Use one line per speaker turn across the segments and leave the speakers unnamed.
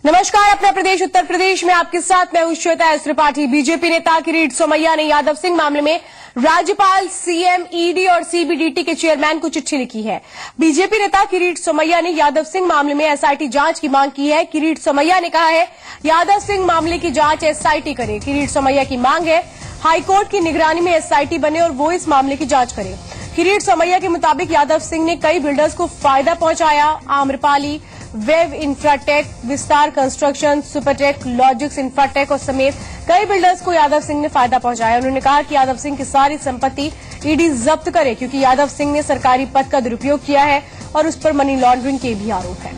नमस्कार, अपना प्रदेश उत्तर प्रदेश में आपके साथ मैं हूं श्वेता एस त्रिपाठी। बीजेपी नेता किरीट सोमैया ने यादव सिंह मामले में राज्यपाल, सीएम, ईडी और सीबीडीटी के चेयरमैन को चिट्ठी लिखी है। बीजेपी नेता किरीट सोमैया ने यादव सिंह मामले में एसआईटी जांच की मांग की है। किरीट सोमैया ने कहा है, यादव सिंह मामले की जांच एसआईटी करे। किरीट सोमैया की मांग है, हाईकोर्ट की निगरानी में एसआईटी बने और वो इस मामले की जांच करे। किरीट सोमैया के मुताबिक यादव सिंह ने कई बिल्डर्स को फायदा पहुंचाया। आम्रपाली, वेव इंफ्राटेक, विस्तार कंस्ट्रक्शन, सुपरटेक, लॉजिक्स इंफ्राटेक और समेत कई बिल्डर्स को यादव सिंह ने फायदा पहुंचाया। उन्होंने कहा कि यादव सिंह की सारी संपत्ति ईडी जब्त करे, क्योंकि यादव सिंह ने सरकारी पद का दुरुपयोग किया है और उस पर मनी लॉन्ड्रिंग के भी आरोप है।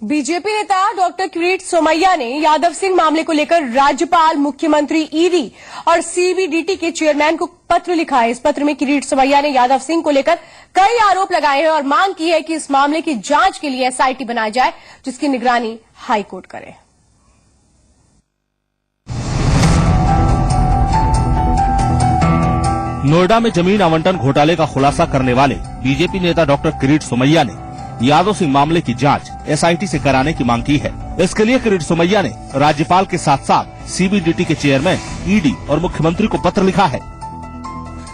बीजेपी नेता डॉक्टर किरीट सोमैया ने यादव सिंह मामले को लेकर राज्यपाल, मुख्यमंत्री, ईडी और सीबीडीटी के चेयरमैन को पत्र लिखा है। इस पत्र में किरीट सोमैया ने यादव सिंह को लेकर कई आरोप लगाए हैं और मांग की है कि इस मामले की जांच के लिए एसआईटी बनाई जाए, जिसकी निगरानी हाईकोर्ट करे।
नोएडा में जमीन आवंटन घोटाले का खुलासा करने वाले बीजेपी नेता डॉक्टर किरीट सोमैया ने यादव सिंह मामले की जांच एसआईटी से कराने की मांग की है। इसके लिए किरीट सोमैया ने राज्यपाल के साथ साथ सीबीडीटी के चेयरमैन, ईडी और मुख्यमंत्री को पत्र लिखा है।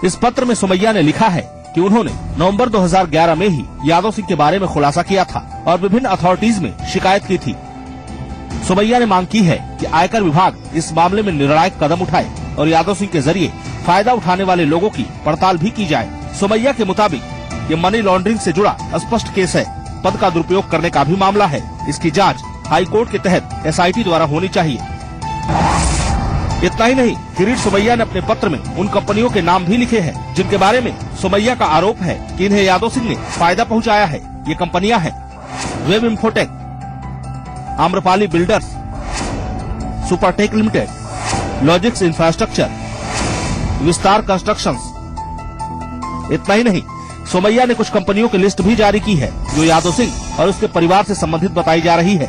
इस पत्र में सोमैया ने लिखा है कि उन्होंने नवंबर 2011 में ही यादव सिंह के बारे में खुलासा किया था और विभिन्न अथॉरिटीज में शिकायत की थी। सोमैया ने मांग की है कि आयकर विभाग इस मामले में निर्णायक कदम उठाए और यादव सिंह के जरिए फायदा उठाने वाले लोगों की पड़ताल भी की जाए। सोमैया के मुताबिक ये मनी लॉन्ड्रिंग से जुड़ा स्पष्ट केस है। पद का दुरुपयोग करने का भी मामला है। इसकी जांच हाईकोर्ट के तहत एसआईटी द्वारा होनी चाहिए। इतना ही नहीं, किरीट सोमैया ने अपने पत्र में उन कंपनियों के नाम भी लिखे हैं जिनके बारे में सोमैया का आरोप है कि इन्हें यादव सिंह ने फायदा पहुंचाया है। ये कंपनियां हैं web infotech, Amrapali builders, Supertech limited, logics infrastructure, विस्तार कंस्ट्रक्शंस। इतना ही नहीं, सोमैया ने कुछ कंपनियों की लिस्ट भी जारी की है जो यादव सिंह और उसके परिवार से संबंधित बताई जा रही है।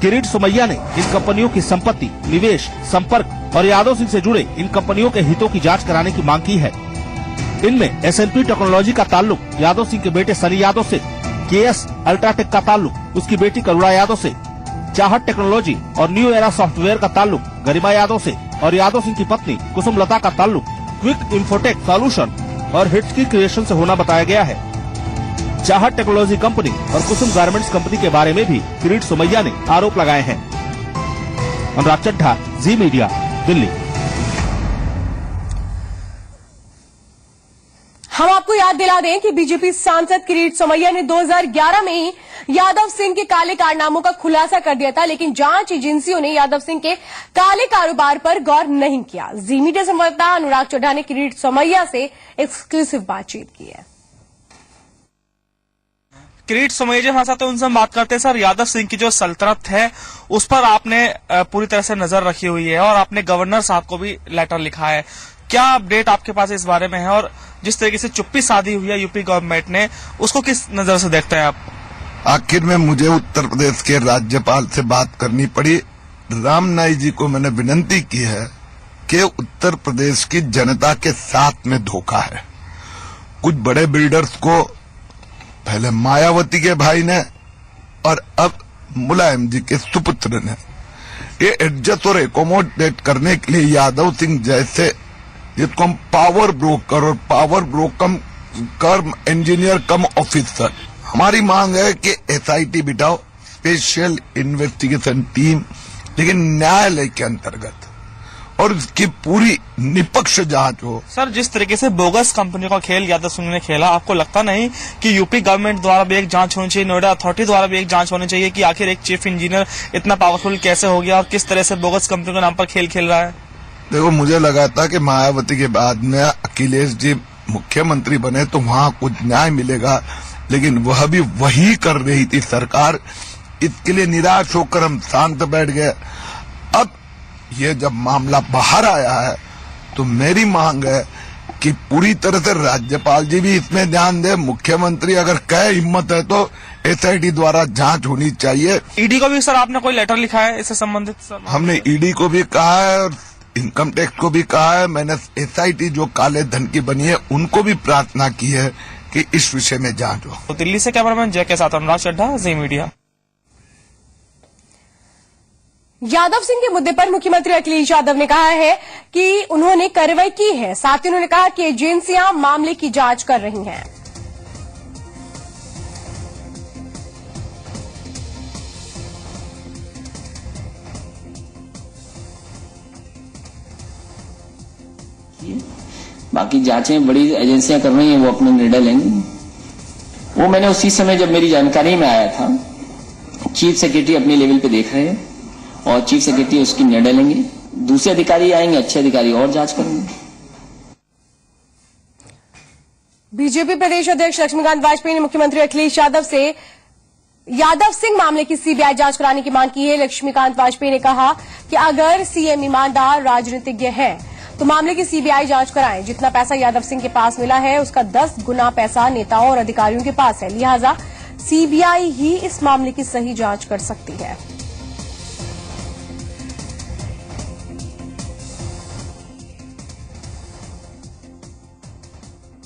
किरीट सोमैया ने इन कंपनियों की संपत्ति, निवेश, संपर्क और यादव सिंह से जुड़े इन कंपनियों के हितों की जांच कराने की मांग की है। इनमें एसएनपी टेक्नोलॉजी का ताल्लुक यादव सिंह के बेटे सनी यादव से, केएस अल्ट्राटेक का ताल्लुक उसकी बेटी करुणा यादव से, चाहत टेक्नोलॉजी और न्यू एरा सॉफ्टवेयर का ताल्लुक गरिमा यादव से और यादव सिंह की पत्नी कुसुम लता का ताल्लुक क्विक इंफोटेक सॉल्यूशन और हिट्स की क्रिएशन से होना बताया गया है। चाहत टेक्नोलॉजी कंपनी और कुसुम गारमेंट्स कंपनी के बारे में भी किरीट सोमैया ने आरोप लगाए हैं। अनुराग चड्ढा, जी मीडिया, दिल्ली।
हम आपको याद दिला दें कि बीजेपी सांसद किरीट सोमैया ने 2011 में ही यादव सिंह के काले कारनामों का खुलासा कर दिया था, लेकिन जांच एजेंसियों ने यादव सिंह के काले कारोबार पर गौर नहीं किया। जी मीडिया संवाददाता अनुराग चड्ढा ने किरीट सोमैया से एक्सक्लूसिव बातचीत की है।
किरीट सोमैया जी हमारे साथ उनसे हम बात करते हैं। सर, यादव सिंह की जो सल्तनत है उस पर आपने पूरी तरह से नजर रखी हुई है और आपने गवर्नर साहब को भी लेटर लिखा है। क्या अपडेट आपके पास इस बारे में है और जिस तरीके से चुप्पी साधी हुई है यूपी गवर्नमेंट ने, उसको किस नजर से देखते हैं आप?
आखिर में मुझे उत्तर प्रदेश के राज्यपाल से बात करनी पड़ी। राम नाईक जी को मैंने विनती की है कि उत्तर प्रदेश की जनता के साथ में धोखा है। कुछ बड़े बिल्डर्स को पहले मायावती के भाई ने और अब मुलायम जी के सुपुत्र ने ये एडजस्ट और एकोमोडेट करने के लिए यादव सिंह जैसे, जिसको हम पावर ब्रोकर और पावर ब्रोकर इंजीनियर कम ऑफिसर, हमारी मांग है कि एसआईटी बिठाओ, स्पेशल इन्वेस्टिगेशन टीम, लेकिन न्यायालय के अंतर्गत, और इसकी पूरी निष्पक्ष जांच हो।
सर, जिस तरीके से बोगस कंपनियों का खेल यादव सिंह ने खेला, आपको लगता नहीं कि यूपी गवर्नमेंट द्वारा भी एक जांच होनी चाहिए, नोएडा अथॉरिटी द्वारा भी एक जांच होनी चाहिए कि आखिर एक चीफ इंजीनियर इतना पावरफुल कैसे हो गया और किस तरह से बोगस कंपनी के नाम पर खेल खेल रहा है?
देखो, मुझे लगा था कि मायावती के बाद में अखिलेश जी मुख्यमंत्री बने तो वहां कुछ न्याय मिलेगा, लेकिन वह भी वही कर रही थी सरकार। इसके लिए निराश होकर हम शांत बैठ गए। अब ये जब मामला बाहर आया है तो मेरी मांग है कि पूरी तरह से राज्यपाल जी भी इसमें ध्यान दे। मुख्यमंत्री अगर कहे हिम्मत है तो एसआईटी द्वारा जांच होनी चाहिए।
ईडी को भी सर आपने कोई लेटर लिखा है इससे संबंधित? सर,
हमने ईडी को भी कहा है और इनकम टैक्स को भी कहा है, मैंने SIT जो काले धन की बनी है उनको भी प्रार्थना की है कि इस विषय में जांच हो।
तो दिल्ली से कैमरामैन जय के साथ अनुराग चड्ढा, जी मीडिया।
यादव सिंह के मुद्दे पर मुख्यमंत्री अखिलेश यादव ने कहा है कि उन्होंने कार्रवाई की है। साथ ही उन्होंने कहा कि एजेंसियां मामले की जांच कर रही हैं।
बाकी जांचें बड़ी एजेंसियां कर रही हैं, वो अपने निर्णय लेंगे। वो मैंने उसी समय जब मेरी जानकारी में आया था, चीफ सेक्रेटरी अपने लेवल पे देख रहे हैं और चीफ सेक्रेटरी उसकी निर्णय लेंगे। दूसरे अधिकारी आएंगे, अच्छे अधिकारी और जांच करेंगे।
बीजेपी प्रदेश अध्यक्ष लक्ष्मीकांत वाजपेयी ने मुख्यमंत्री अखिलेश यादव से यादव सिंह मामले की सीबीआई जांच कराने की मांग की है। लक्ष्मीकांत वाजपेयी ने कहा कि अगर सीएम ईमानदार राजनीतिज्ञ है तो मामले की सीबीआई जांच कराएं। जितना पैसा यादव सिंह के पास मिला है उसका 10 गुना पैसा नेताओं और अधिकारियों के पास है, लिहाजा सीबीआई ही इस मामले की सही जांच कर सकती है।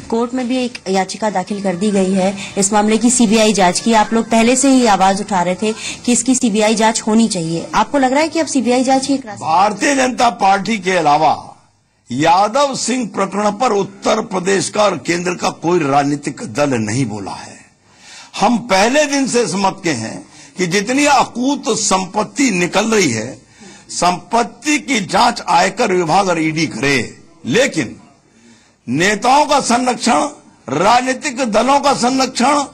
कोर्ट में भी एक याचिका दाखिल कर दी गई है इस मामले की सीबीआई जांच की। आप लोग पहले से ही आवाज उठा रहे थे कि इसकी सीबीआई जांच होनी चाहिए। आपको लग रहा है कि अब सीबीआई जांच ही एक रास्ता?
भारतीय जनता पार्टी के अलावा यादव सिंह प्रकरण पर उत्तर प्रदेश का और केंद्र का कोई राजनीतिक दल नहीं बोला है। हम पहले दिन से इस मत के हैं कि जितनी अकूत संपत्ति निकल रही है, संपत्ति की जांच आयकर विभाग और ईडी करे, लेकिन नेताओं का संरक्षण, राजनीतिक दलों का संरक्षण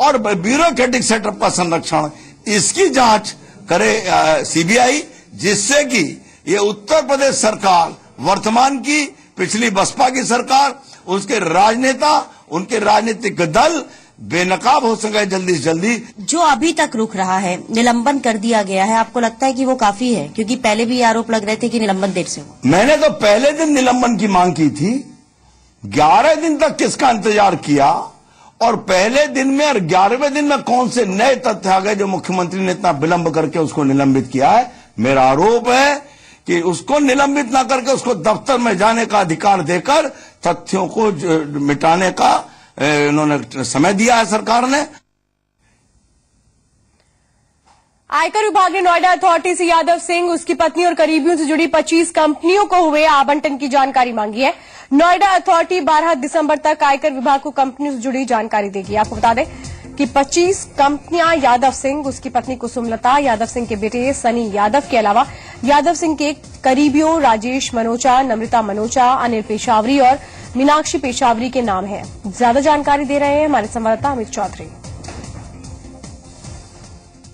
और ब्यूरोक्रेटिक सेटअप का संरक्षण, इसकी जांच करे सीबीआई, जिससे कि ये उत्तर प्रदेश सरकार, वर्तमान की, पिछली बसपा की सरकार, उसके राजनेता, उनके राजनीतिक दल बेनकाब हो सके जल्दी से जल्दी।
जो अभी तक रुक रहा है, निलंबन कर दिया गया है, आपको लगता है कि वो काफी है? क्योंकि पहले भी आरोप लग रहे थे कि निलंबन देर से हो।
मैंने तो पहले दिन निलंबन की मांग की थी। 11 दिन तक किसका इंतजार किया, और पहले दिन में और 11वें दिन में कौन से नए तथ्य आ गए जो मुख्यमंत्री ने इतना विलंब करके उसको निलंबित किया है। मेरा आरोप है कि उसको निलंबित ना करके उसको दफ्तर में जाने का अधिकार देकर तथ्यों को मिटाने का इन्होंने समय दिया है सरकार ने।
आयकर विभाग ने नोएडा अथॉरिटी से यादव सिंह, उसकी पत्नी और करीबियों से जुड़ी 25 कंपनियों को हुए आवंटन की जानकारी मांगी है। नोएडा अथॉरिटी 12 दिसंबर तक आयकर विभाग को कंपनियों से जुड़ी जानकारी देगी। आपको बता दें कि 25 कंपनियां यादव सिंह, उसकी पत्नी कुसुमलता, यादव सिंह के बेटे सनी यादव के अलावा यादव सिंह के करीबियों राजेश मनोचा, नम्रता मनोचा, अनिल पेशावरी और मीनाक्षी पेशावरी के नाम है। ज्यादा जानकारी दे रहे हैं हमारे संवाददाता अमित चौधरी।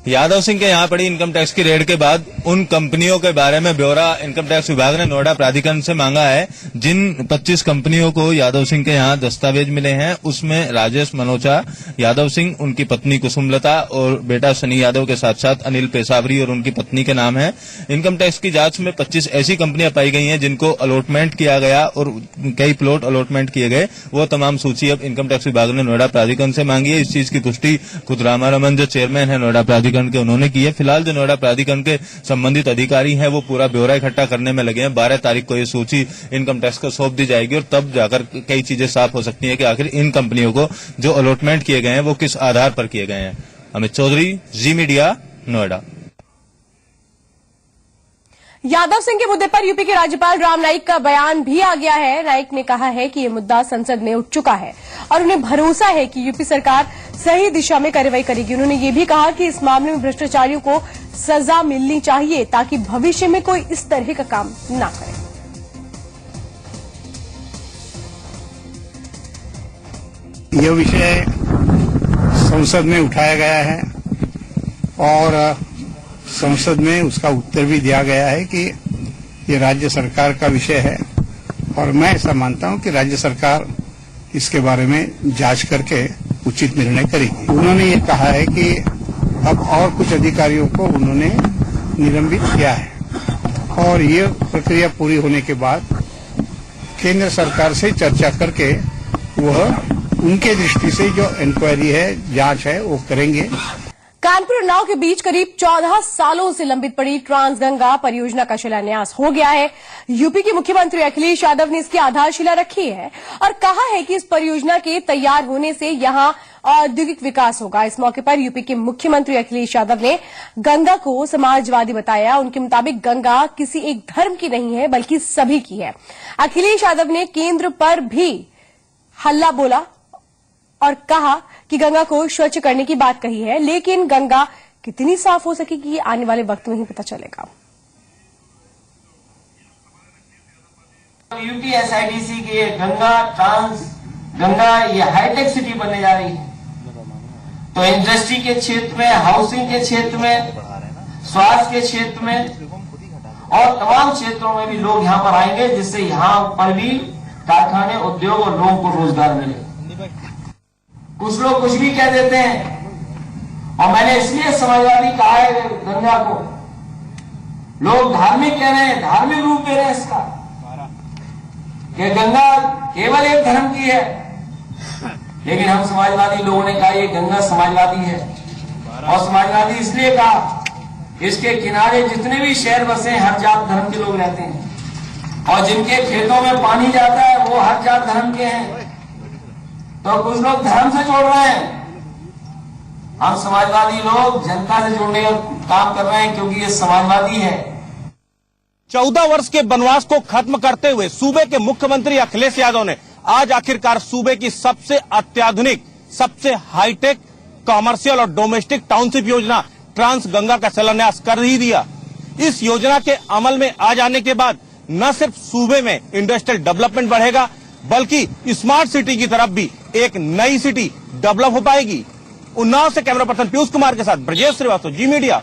यादव सिंह के यहाँ पड़ी इनकम टैक्स की रेड के बाद उन कंपनियों के बारे में ब्यौरा इनकम टैक्स विभाग ने नोएडा प्राधिकरण से मांगा है। जिन 25 कंपनियों को यादव सिंह के यहाँ दस्तावेज मिले हैं, उसमें राजेश मनोचा, यादव सिंह, उनकी पत्नी कुसुमलता और बेटा सनी यादव के साथ साथ अनिल पेशावरी और उनकी पत्नी के नाम है। इनकम टैक्स की जांच में 25 ऐसी कंपनियां पाई गई हैं जिनको अलॉटमेंट किया गया और कई प्लॉट अलॉटमेंट किए गए। वो तमाम सूची अब इनकम टैक्स विभाग ने नोएडा प्राधिकरण से मांगी है। इस चीज की पुष्टि खुद रामारमन जो चेयरमैन है नोएडा प्राधिकरण के, उन्होंने की है। फिलहाल जो नोएडा प्राधिकरण के संबंधित अधिकारी हैं वो पूरा ब्यौरा इकट्ठा करने में लगे हैं। 12 तारीख को ये सूची इनकम टैक्स को सौंप दी जाएगी और तब जाकर कई चीजें साफ हो सकती हैं कि आखिर इन कंपनियों को जो अलॉटमेंट किए गए हैं वो किस आधार पर किए गए हैं। अमित चौधरी, जी मीडिया, नोएडा।
यादव सिंह के मुद्दे पर यूपी के राज्यपाल राम नाईक का बयान भी आ गया है। नाईक ने कहा है कि ये मुद्दा संसद में उठ चुका है और उन्हें भरोसा है कि यूपी सरकार सही दिशा में कार्रवाई करेगी। उन्होंने ये भी कहा कि इस मामले में भ्रष्टाचारियों को सजा मिलनी चाहिए ताकि भविष्य में कोई इस तरह का काम न करे।
यह विषय संसद में उठाया गया है और संसद में उसका उत्तर भी दिया गया है कि ये राज्य सरकार का विषय है और मैं ऐसा मानता हूं कि राज्य सरकार इसके बारे में जांच करके उचित निर्णय करेगी। उन्होंने ये कहा है कि अब और कुछ अधिकारियों को उन्होंने निलंबित किया है और ये प्रक्रिया पूरी होने के बाद केंद्र सरकार से चर्चा करके वह उनके दृष्टि से जो इंक्वायरी है, जांच है, वो करेंगे।
कानपुर और उन्नाव के बीच करीब 14 सालों से लंबित पड़ी ट्रांसगंगा परियोजना का शिलान्यास हो गया है। यूपी के मुख्यमंत्री अखिलेश यादव ने इसकी आधारशिला रखी है और कहा है कि इस परियोजना के तैयार होने से यहां औद्योगिक विकास होगा। इस मौके पर यूपी के मुख्यमंत्री अखिलेश यादव ने गंगा को समाजवादी बताया। उनके मुताबिक गंगा किसी एक धर्म की नहीं है बल्कि सभी की है। अखिलेश यादव ने केंद्र पर भी हल्ला बोला और कहा कि गंगा को स्वच्छ करने की बात कही है, लेकिन गंगा कितनी साफ हो सकेगी ये आने वाले वक्त में ही पता चलेगा।
यूपी एसआईडीसी के गंगा ये हाईटेक सिटी बनने जा रही है, तो इंडस्ट्री के क्षेत्र में, हाउसिंग के क्षेत्र में, स्वास्थ्य के क्षेत्र में और तमाम क्षेत्रों में भी लोग यहाँ पर आएंगे, जिससे यहाँ पर भी कारखाने, उद्योग और लोगों को रोजगार मिले। कुछ लोग कुछ भी कह देते हैं और मैंने इसलिए समाजवादी कहा है गंगा को। लोग धार्मिक कह रहे हैं, धार्मिक रूप दे रहे हैं इसका कि गंगा केवल एक धर्म की है, लेकिन हम समाजवादी लोगों ने कहा ये गंगा समाजवादी है। और समाजवादी इसलिए कहा, इसके किनारे जितने भी शहर बसे हैं हर जात धर्म के लोग रहते हैं और जिनके खेतों में पानी जाता है वो हर जात धर्म के हैं। तो कुछ लोग धर्म से जोड़ रहे हैं, हम समाजवादी लोग जनता से जोड़ने का काम कर रहे हैं क्योंकि ये समाजवादी है।
14 वर्ष के वनवास को खत्म करते हुए सूबे के मुख्यमंत्री अखिलेश यादव ने आज आखिरकार सूबे की सबसे अत्याधुनिक, सबसे हाईटेक कॉमर्शियल और डोमेस्टिक टाउनशिप योजना ट्रांस गंगा का शिलान्यास कर ही दिया। इस योजना के अमल में आ जाने के बाद न सिर्फ सूबे में इंडस्ट्रियल डेवलपमेंट बढ़ेगा, बल्कि स्मार्ट सिटी की तरफ भी एक नई सिटी डेवलप हो पाएगी। उन्नाव से कैमरा पर्सन पीयूष कुमार के साथ ब्रजेश श्रीवास्तव, जी मीडिया।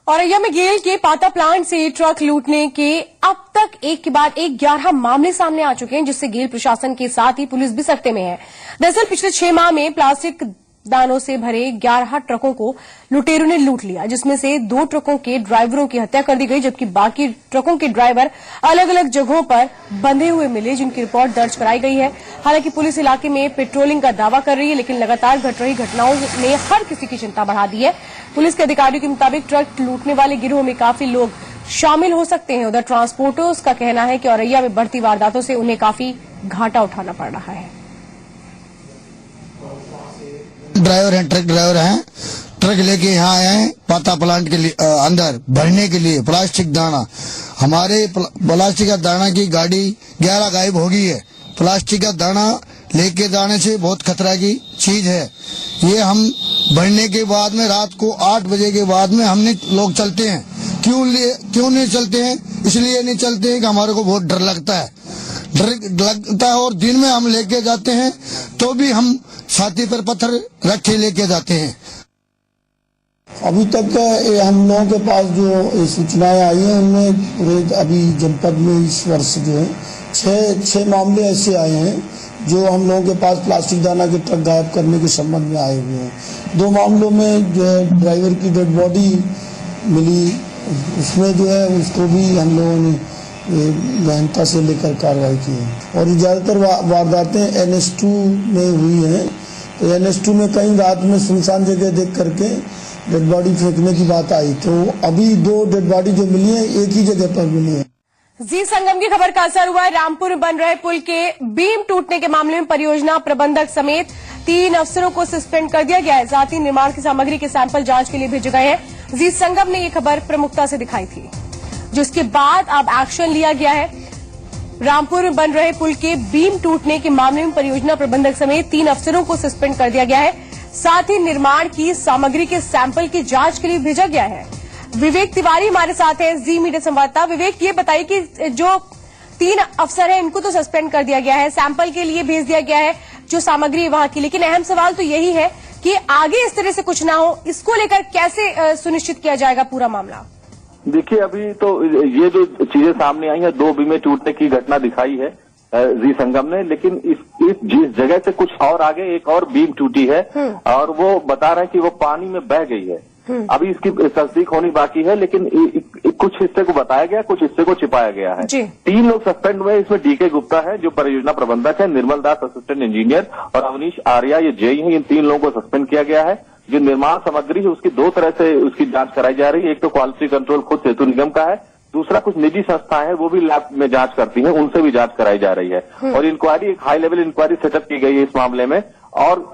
औरैया में गेल के पाता प्लांट से ट्रक लूटने के अब तक एक के बाद एक 11 मामले सामने आ चुके हैं, जिससे गेल प्रशासन के साथ ही पुलिस भी सकते में है। दरअसल पिछले 6 माह में प्लास्टिक दानों से भरे 11 ट्रकों को लुटेरों ने लूट लिया, जिसमें से 2 ट्रकों के ड्राइवरों की हत्या कर दी गई, जबकि बाकी ट्रकों के ड्राइवर अलग अलग जगहों पर बंधे हुए मिले, जिनकी रिपोर्ट दर्ज कराई गई है। हालांकि पुलिस इलाके में पेट्रोलिंग का दावा कर रही है, लेकिन लगातार घट रही घटनाओं ने हर किसी की चिंता बढ़ा दी है। पुलिस के अधिकारियों के मुताबिक ट्रक लूटने वाले गिरोह में काफी लोग शामिल हो सकते हैं। उधर ट्रांसपोर्टर्स का कहना है कि औरैया में बढ़ती वारदातों से उन्हें काफी घाटा उठाना पड़ रहा है।
ड्राइवर हैं, ट्रक ड्राइवर हैं, ट्रक लेके यहाँ आए हैं पाता प्लांट के लिए अंदर भरने के लिए प्लास्टिक दाना। हमारे प्लास्टिक का दाना की गाड़ी 11 गायब हो गई है। प्लास्टिक का दाना लेके जाने से बहुत खतरा की चीज है। ये हम भरने के बाद में रात को 8 बजे के बाद में हमने लोग चलते हैं। क्यों नहीं चलते हैं? इसलिए नहीं चलते हैं कि हमारे को बहुत डर लगता है और दिन में हम लेके जाते हैं तो भी हम छाती पर पत्थर रख के लेके जाते हैं।
अभी तक हम लोगों के पास जो सूचनाएं आई हैं उनमें पूरे अभी जनपद में इस वर्ष जो है 6 मामले ऐसे आए हैं जो हम लोगों के पास प्लास्टिक दाना के ट्रक गायब करने के संबंध में आए हुए हैं। 2 मामलों में जो है ड्राइवर की डेड बॉडी मिली, उसमें जो है उसको भी हम लोगों ने गहनता से लेकर कार्रवाई की है। और ज्यादातर वारदातें NS2 में हुई हैं। तो NS2 में कहीं रात में सुनसान जगह देख करके डेड बॉडी फेंकने की बात आई, तो अभी 2 डेड बॉडी जो मिली है एक ही जगह पर मिली है।
जी संगम की खबर का असर हुआ है। रामपुर में बन रहे पुल के बीम टूटने के मामले में परियोजना प्रबंधक समेत 3 अफसरों को सस्पेंड कर दिया गया है। साथ ही निर्माण की सामग्री के सैंपल जांच के लिए भेजे गए हैं। जी संगम ने यह खबर प्रमुखता से दिखाई थी, जिसके बाद अब एक्शन लिया गया है। रामपुर में बन रहे पुल के बीम टूटने के मामले में परियोजना प्रबंधक समेत 3 अफसरों को सस्पेंड कर दिया गया है। साथ ही निर्माण की सामग्री के सैंपल की जांच के लिए भेजा गया है। विवेक तिवारी हमारे साथ है, जी मीडिया संवाददाता। विवेक, ये बताइए कि जो 3 अफसर हैं इनको तो सस्पेंड कर दिया गया है, सैंपल के लिए भेज दिया गया है जो सामग्री वहां की, लेकिन अहम सवाल तो यही है कि आगे इस तरह से कुछ ना हो, इसको लेकर कैसे सुनिश्चित किया जाएगा पूरा मामला?
देखिए, अभी तो ये जो चीजें सामने आई है, 2 बीमें टूटने की घटना दिखाई है जी संगम ने, लेकिन जिस जगह से कुछ और आगे एक और बीम टूटी है और वो बता रहे हैं कि वो पानी में बह गई है। अभी इसकी तस्दीक होनी बाकी है, लेकिन कुछ हिस्से को बताया गया, कुछ हिस्से को छिपाया गया है। 3 लोग सस्पेंड हुए। इसमें DK गुप्ता है जो परियोजना प्रबंधक है, निर्मल दास असिस्टेंट इंजीनियर और अवनीश आर्या ये जेई हैं। इन 3 लोगों को सस्पेंड किया गया है। जो निर्माण सामग्री है उसकी दो तरह से उसकी जांच कराई जा रही है। एक तो क्वालिटी कंट्रोल खुद सेतु निगम का है, दूसरा कुछ निजी संस्थाएं हैं वो भी लैब में जांच करती हैं, उनसे भी जांच कराई जा रही है। और इंक्वायरी, एक हाई लेवल इंक्वायरी सेटअप की गई है इस मामले में, और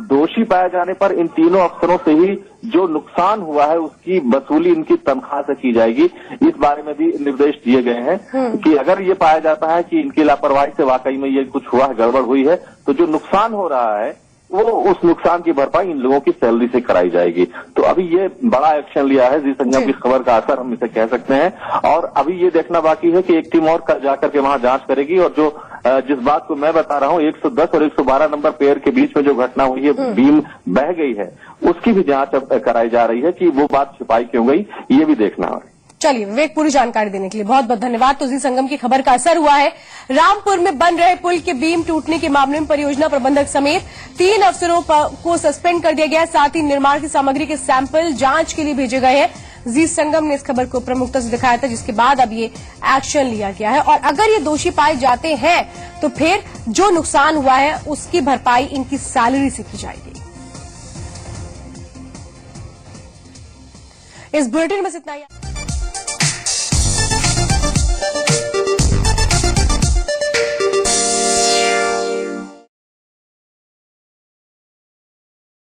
दोषी पाए जाने पर इन तीनों अफसरों से ही जो नुकसान हुआ है उसकी वसूली इनकी तनख्वाह से की जाएगी। इस बारे में भी निर्देश दिए गए हैं कि अगर ये पाया जाता है कि इनकी लापरवाही से वाकई में ये कुछ हुआ है, गड़बड़ हुई है, तो जो नुकसान हो रहा है वो उस नुकसान की भरपाई इन लोगों की सैलरी से कराई जाएगी। तो अभी ये बड़ा एक्शन लिया है जी संगम की खबर का असर हम इसे कह सकते हैं। और अभी ये देखना बाकी है कि एक टीम और कल जाकर के वहां जांच करेगी, और जो जिस बात को मैं बता रहा हूं 110 और 112 नंबर पेयर के बीच में जो घटना हुई है, बीम बह गई है, उसकी भी जांच अब कराई जा रही है कि वो बात छिपाई क्यों गई, ये भी देखना है।
चलिए विवेक, पूरी जानकारी देने के लिए बहुत बहुत धन्यवाद। तो जी संगम की खबर का असर हुआ है। रामपुर में बन रहे पुल के बीम टूटने के मामले में परियोजना प्रबंधक समेत 3 अफसरों को सस्पेंड कर दिया गया है। साथ ही निर्माण की सामग्री के सैंपल जांच के लिए भेजे गए हैं। जी संगम ने इस खबर को प्रमुखता से दिखाया था, जिसके बाद अब ये एक्शन लिया गया है। और अगर ये दोषी पाए जाते हैं तो फिर जो नुकसान हुआ है उसकी भरपाई इनकी सैलरी से की जाएगी। इस बुलेटिन में इतना ही।